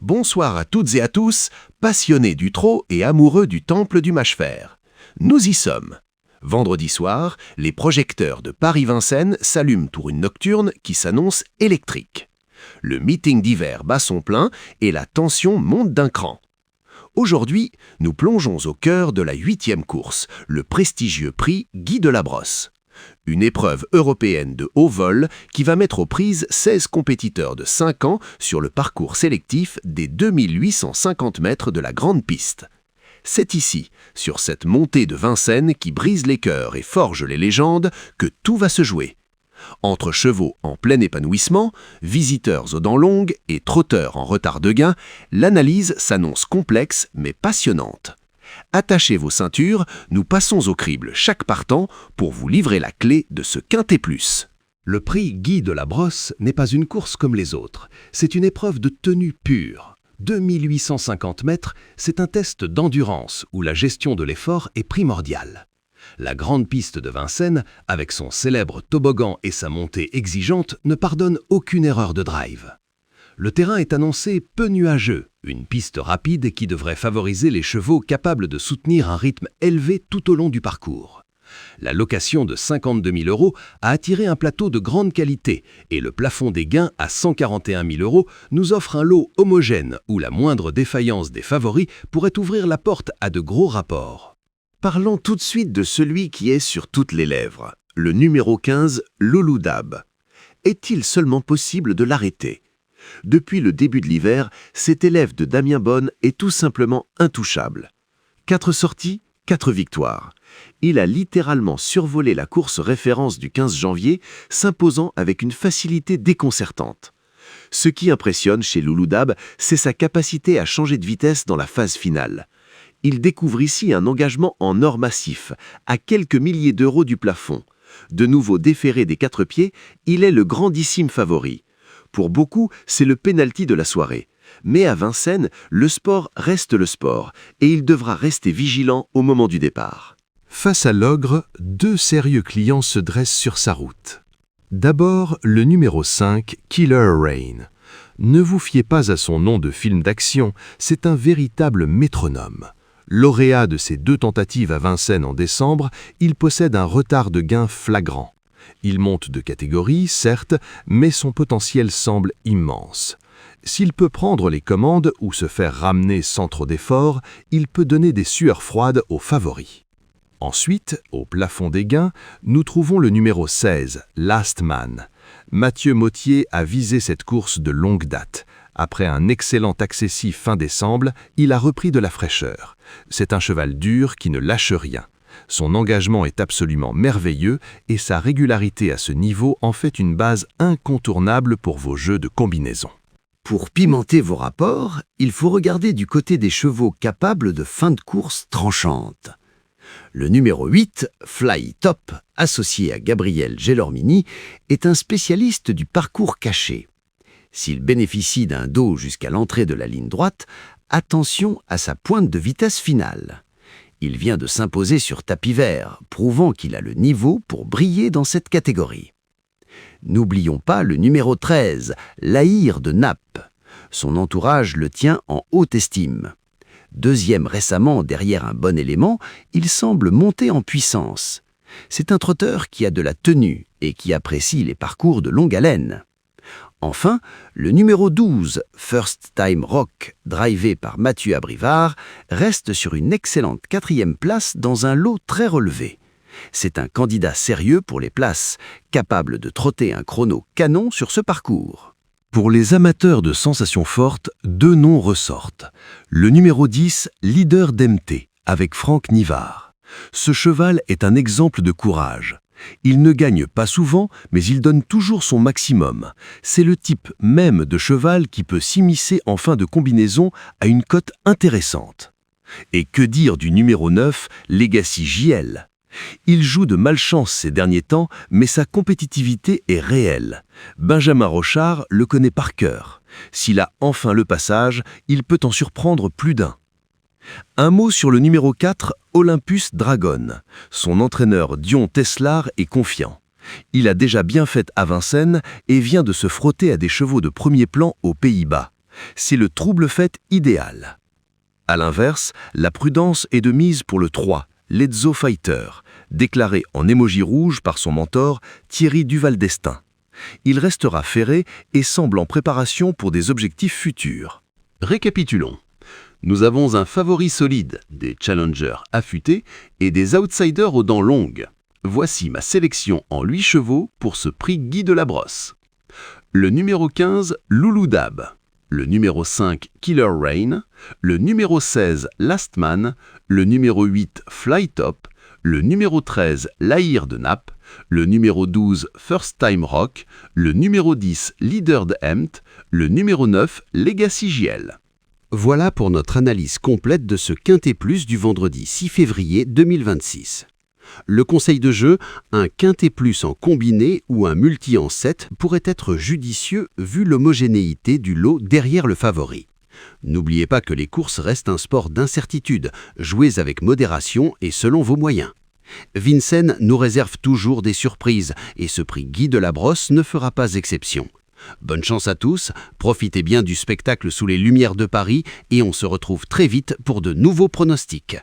Bonsoir à toutes et à tous, passionnés du trot et amoureux du temple du mâche-fer. Nous y sommes. Vendredi soir, les projecteurs de Paris-Vincennes s'allument pour une nocturne qui s'annonce électrique. Le meeting d'hiver bat son plein et la tension monte d'un cran. Aujourd'hui, nous plongeons au cœur de la 8e course, le prestigieux prix Guy de la Brosse. Une épreuve européenne de haut vol qui va mettre aux prises 16 compétiteurs de 5 ans sur le parcours sélectif des 2850 mètres de la grande piste. C'est ici, sur cette montée de Vincennes qui brise les cœurs et forge les légendes, que tout va se jouer. Entre chevaux en plein épanouissement, visiteurs aux dents longues et trotteurs en retard de gain, l'analyse s'annonce complexe mais passionnante. Attachez vos ceintures, nous passons au crible chaque partant pour vous livrer la clé de ce quintet plus. Le prix Guy de la Brosse n'est pas une course comme les autres, c'est une épreuve de tenue pure. 2850 mètres, c'est un test d'endurance où la gestion de l'effort est primordiale. La grande piste de Vincennes, avec son célèbre toboggan et sa montée exigeante, ne pardonne aucune erreur de drive. Le terrain est annoncé peu nuageux, une piste rapide qui devrait favoriser les chevaux capables de soutenir un rythme élevé tout au long du parcours. La location de 52 000 € a attiré un plateau de grande qualité et le plafond des gains à 141 000 € nous offre un lot homogène où la moindre défaillance des favoris pourrait ouvrir la porte à de gros rapports. Parlons tout de suite de celui qui est sur toutes les lèvres, le numéro 15, Louloudab. Est-il seulement possible de l'arrêter ? Depuis le début de l'hiver, cet élève de Damien Bonne est tout simplement intouchable. 4 sorties, 4 victoires. Il a littéralement survolé la course référence du 15 janvier, s'imposant avec une facilité déconcertante. Ce qui impressionne chez Louloudab, c'est sa capacité à changer de vitesse dans la phase finale. Il découvre ici un engagement en or massif, à quelques milliers d'euros du plafond. De nouveau déféré des 4 pieds, il est le grandissime favori. Pour beaucoup, c'est le pénalty de la soirée. Mais à Vincennes, le sport reste le sport, et il devra rester vigilant au moment du départ. Face à l'ogre, 2 sérieux clients se dressent sur sa route. D'abord, le numéro 5, Killer Rain. Ne vous fiez pas à son nom de film d'action, c'est un véritable métronome. Lauréat de ses 2 tentatives à Vincennes en décembre, il possède un retard de gain flagrant. Il monte de catégorie, certes, mais son potentiel semble immense. S'il peut prendre les commandes ou se faire ramener sans trop d'efforts, il peut donner des sueurs froides aux favoris. Ensuite, au plafond des gains, nous trouvons le numéro 16, Last Man. Mathieu Mottier a visé cette course de longue date. Après un excellent accessif fin décembre, il a repris de la fraîcheur. C'est un cheval dur qui ne lâche rien. Son engagement est absolument merveilleux et sa régularité à ce niveau en fait une base incontournable pour vos jeux de combinaison. Pour pimenter vos rapports, il faut regarder du côté des chevaux capables de fin de course tranchante. Le numéro 8, Fly Top, associé à Gabriel Gelormini, est un spécialiste du parcours caché. S'il bénéficie d'un dos jusqu'à l'entrée de la ligne droite, attention à sa pointe de vitesse finale. Il vient de s'imposer sur tapis vert, prouvant qu'il a le niveau pour briller dans cette catégorie. N'oublions pas le numéro 13, Lahir de Naples. Son entourage le tient en haute estime. Deuxième récemment derrière un bon élément, il semble monter en puissance. C'est un trotteur qui a de la tenue et qui apprécie les parcours de longue haleine. Enfin, le numéro 12, First Time Rock, drivé par Mathieu Abrivard, reste sur une excellente 4e place dans un lot très relevé. C'est un candidat sérieux pour les places, capable de trotter un chrono canon sur ce parcours. Pour les amateurs de sensations fortes, 2 noms ressortent. Le numéro 10, Leader d'MT, avec Franck Nivard. Ce cheval est un exemple de courage. Il ne gagne pas souvent, mais il donne toujours son maximum. C'est le type même de cheval qui peut s'immiscer en fin de combinaison à une cote intéressante. Et que dire du numéro 9, Legacy JL ? Il joue de malchance ces derniers temps, mais sa compétitivité est réelle. Benjamin Rochard le connaît par cœur. S'il a enfin le passage, il peut en surprendre plus d'un. Un mot sur le numéro 4, Olympus Dragon. Son entraîneur Dion Teslar est confiant. Il a déjà bien fait à Vincennes et vient de se frotter à des chevaux de premier plan aux Pays-Bas. C'est le trouble-fête idéal. À l'inverse, la prudence est de mise pour le 3, l'Ezzo Fighter, déclaré en émoji rouge par son mentor Thierry Duval-Destin. Il restera ferré et semble en préparation pour des objectifs futurs. Récapitulons. Nous avons un favori solide, des challengers affûtés et des outsiders aux dents longues. Voici ma sélection en 8 chevaux pour ce prix Guy de la Brosse. Le numéro 15, Loulou Dab. Le numéro 5, Killer Rain. Le numéro 16, Last Man. Le numéro 8, Flytop. Le numéro 13, Lahir de Naples. Le numéro 12, First Time Rock. Le numéro 10, Leader de Hempt. Le numéro 9, Legacy JL. Voilà pour notre analyse complète de ce Quintet Plus du vendredi 6 février 2026. Le conseil de jeu, un Quintet Plus en combiné ou un multi en 7 pourrait être judicieux vu l'homogénéité du lot derrière le favori. N'oubliez pas que les courses restent un sport d'incertitude, jouez avec modération et selon vos moyens. Vincennes nous réserve toujours des surprises et ce prix Guy de la Brosse ne fera pas exception. Bonne chance à tous, profitez bien du spectacle sous les lumières de Paris et on se retrouve très vite pour de nouveaux pronostics.